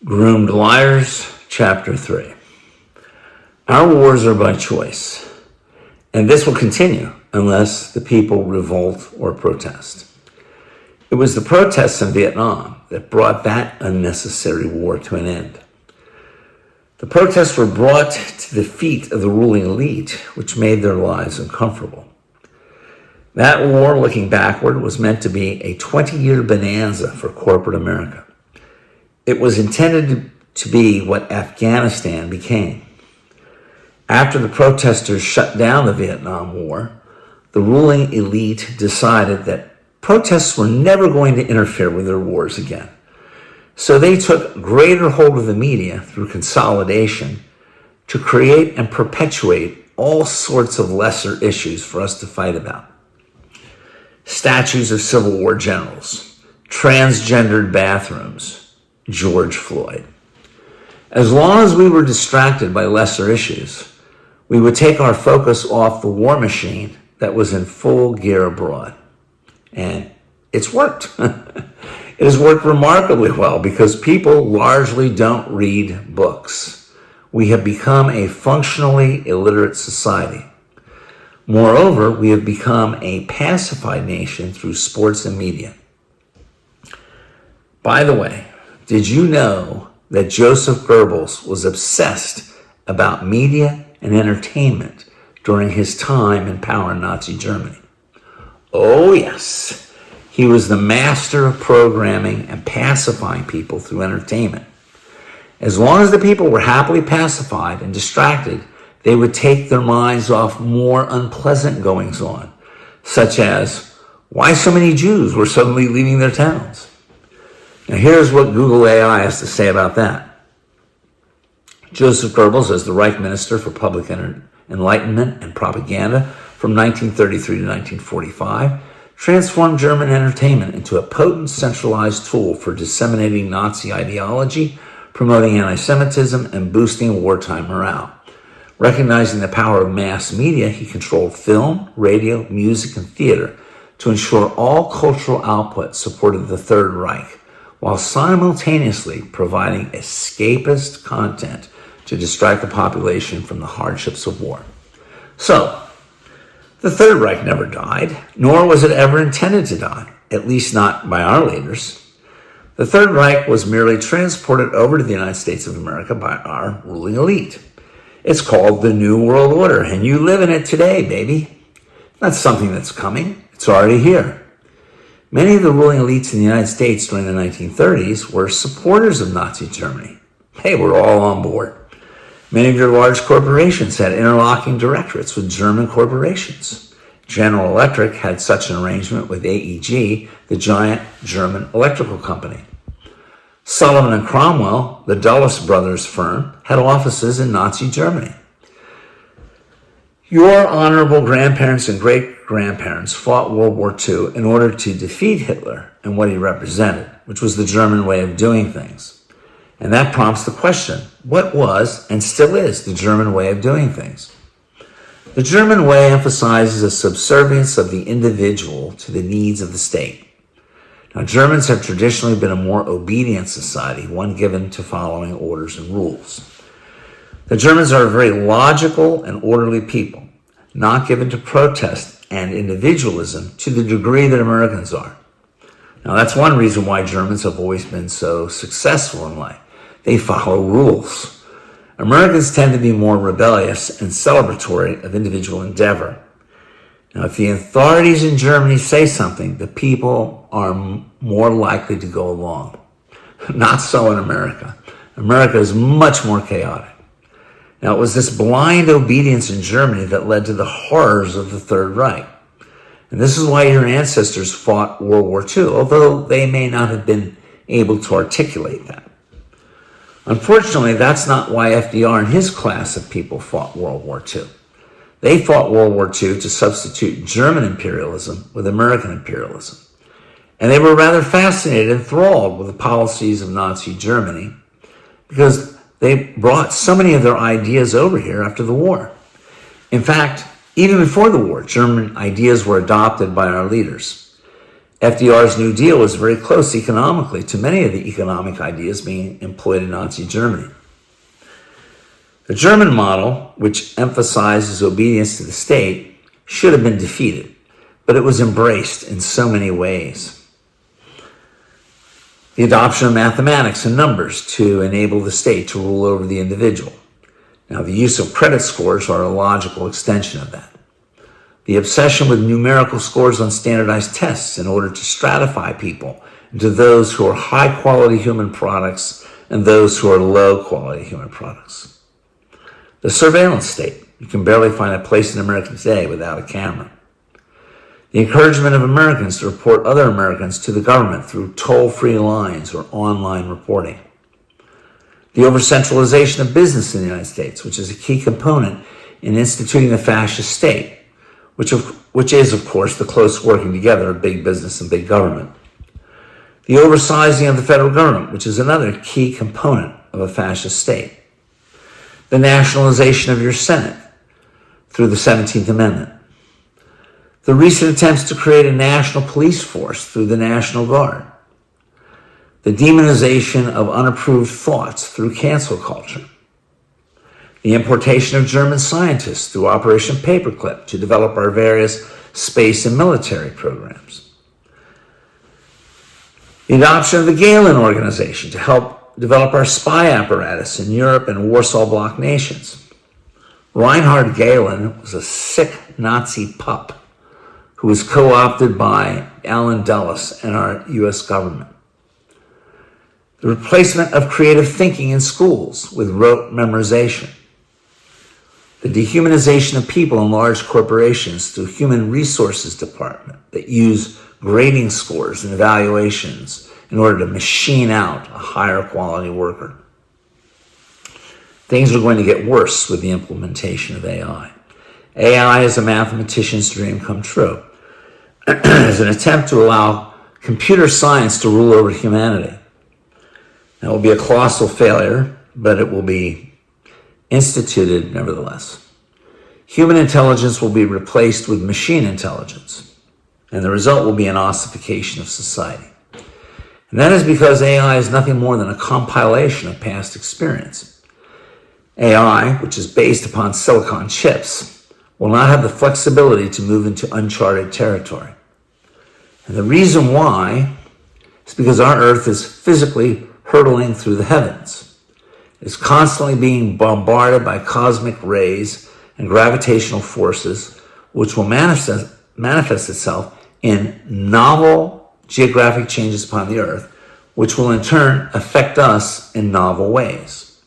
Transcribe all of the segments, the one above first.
Groomed Liars, Chapter 3. Our wars are by choice, and this will continue unless the people revolt or protest. It was the protests in Vietnam that brought that unnecessary war to an end. The protests were brought to the feet of the ruling elite, which made their lives uncomfortable. That war, looking backward, was meant to be a 20-year bonanza for corporate America. It was intended to be what Afghanistan became. After the protesters shut down the Vietnam War, the ruling elite decided that protests were never going to interfere with their wars again. So they took greater hold of the media through consolidation to create and perpetuate all sorts of lesser issues for us to fight about. Statues of Civil War generals, transgendered bathrooms, George Floyd. As long as we were distracted by lesser issues, we would take our focus off the war machine that was in full gear abroad. And it's worked. It has worked remarkably well because people largely don't read books. We have become a functionally illiterate society. Moreover, we have become a pacified nation through sports and media. By the way, did you know that Joseph Goebbels was obsessed about media and entertainment during his time in power in Nazi Germany? Oh yes, he was the master of programming and pacifying people through entertainment. As long as the people were happily pacified and distracted, they would take their minds off more unpleasant goings-on, such as why so many Jews were suddenly leaving their towns. Now here's what Google AI has to say about that. Joseph Goebbels, as the Reich Minister for Public Enlightenment and Propaganda from 1933 to 1945, transformed German entertainment into a potent centralized tool for disseminating Nazi ideology, promoting anti-Semitism, and boosting wartime morale. Recognizing the power of mass media, he controlled film, radio, music, and theater to ensure all cultural output supported the Third Reich, while simultaneously providing escapist content to distract the population from the hardships of war. So, the Third Reich never died, nor was it ever intended to die, at least not by our leaders. The Third Reich was merely transported over to the United States of America by our ruling elite. It's called the New World Order, and you live in it today, baby. That's something that's coming. It's already here. Many of the ruling elites in the United States during the 1930s were supporters of Nazi Germany. They were all on board. Many of your large corporations had interlocking directorates with German corporations. General Electric had such an arrangement with AEG, the giant German electrical company. Sullivan and Cromwell, the Dulles brothers firm, had offices in Nazi Germany. Your honorable grandparents and great-grandparents fought World War II in order to defeat Hitler and what he represented, which was the German way of doing things. And that prompts the question, what was and still is the German way of doing things? The German way emphasizes a subservience of the individual to the needs of the state. Now, Germans have traditionally been a more obedient society, one given to following orders and rules. The Germans are a very logical and orderly people, not given to protest and individualism to the degree that Americans are. Now, that's one reason why Germans have always been so successful in life. They follow rules. Americans tend to be more rebellious and celebratory of individual endeavor. Now, if the authorities in Germany say something, the people are more likely to go along. Not so in America. America is much more chaotic. Now, it was this blind obedience in Germany that led to the horrors of the Third Reich. And this is why your ancestors fought World War II, although they may not have been able to articulate that. Unfortunately, that's not why FDR and his class of people fought World War II. They fought World War II to substitute German imperialism with American imperialism. And they were rather fascinated and enthralled with the policies of Nazi Germany because they brought so many of their ideas over here after the war. In fact, even before the war, German ideas were adopted by our leaders. FDR's New Deal was very close economically to many of the economic ideas being employed in Nazi Germany. The German model, which emphasizes obedience to the state, should have been defeated, but it was embraced in so many ways. The adoption of mathematics and numbers to enable the state to rule over the individual. Now, the use of credit scores are a logical extension of that. The obsession with numerical scores on standardized tests in order to stratify people into those who are high-quality human products and those who are low-quality human products. The surveillance state. You can barely find a place in America today without a camera. The encouragement of Americans to report other Americans to the government through toll-free lines or online reporting. The over-centralization of business in the United States, which is a key component in instituting the fascist state, which is, of course, the close working together of big business and big government. The oversizing of the federal government, which is another key component of a fascist state. The nationalization of your Senate through the 17th Amendment. The recent attempts to create a national police force through the National Guard. The demonization of unapproved thoughts through cancel culture. The importation of German scientists through Operation Paperclip to develop our various space and military programs. The adoption of the Gehlen Organization to help develop our spy apparatus in Europe and Warsaw Bloc nations. Reinhard Gehlen was a sick Nazi pup who was co-opted by Allen Dulles and our U.S. government. The replacement of creative thinking in schools with rote memorization. The dehumanization of people in large corporations through human resources department that use grading scores and evaluations in order to machine out a higher quality worker. Things are going to get worse with the implementation of AI. AI is a mathematician's dream come true. As an attempt to allow computer science to rule over humanity. That will be a colossal failure, but it will be instituted nevertheless. Human intelligence will be replaced with machine intelligence, and the result will be an ossification of society. And that is because AI is nothing more than a compilation of past experience. AI, which is based upon silicon chips, will not have the flexibility to move into uncharted territory. And the reason why is because our Earth is physically hurtling through the heavens. It is constantly being bombarded by cosmic rays and gravitational forces, which will manifest itself in novel geographic changes upon the Earth, which will in turn affect us in novel ways.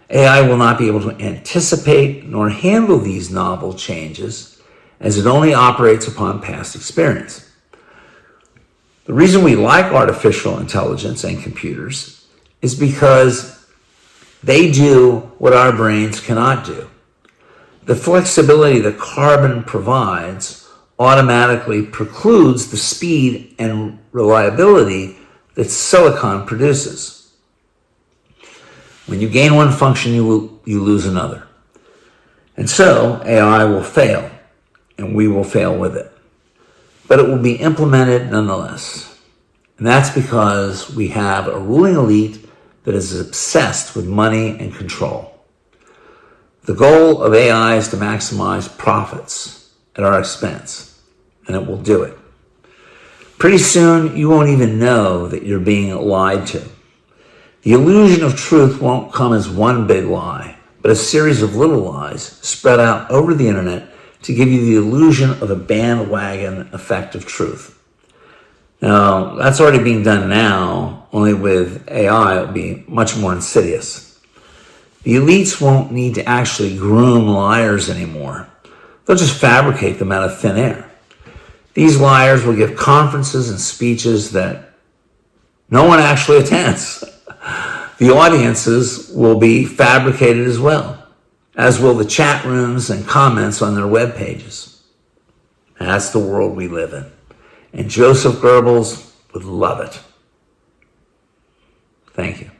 AI will not be able to anticipate nor handle these novel changes, as it only operates upon past experience. The reason we like artificial intelligence and computers is because they do what our brains cannot do. The flexibility that carbon provides automatically precludes the speed and reliability that silicon produces. When you gain one function, you lose another. And so AI will fail, and we will fail with it. But it will be implemented nonetheless. And that's because we have a ruling elite that is obsessed with money and control. The goal of AI is to maximize profits at our expense, and it will do it. Pretty soon, you won't even know that you're being lied to. The illusion of truth won't come as one big lie, but a series of little lies spread out over the internet to give you the illusion of a bandwagon effect of truth. Now, that's already being done now, only with AI it'll be much more insidious. The elites won't need to actually groom liars anymore. They'll just fabricate them out of thin air. These liars will give conferences and speeches that no one actually attends. The audiences will be fabricated as well, as will the chat rooms and comments on their web pages. That's the world we live in. And Joseph Goebbels would love it. Thank you.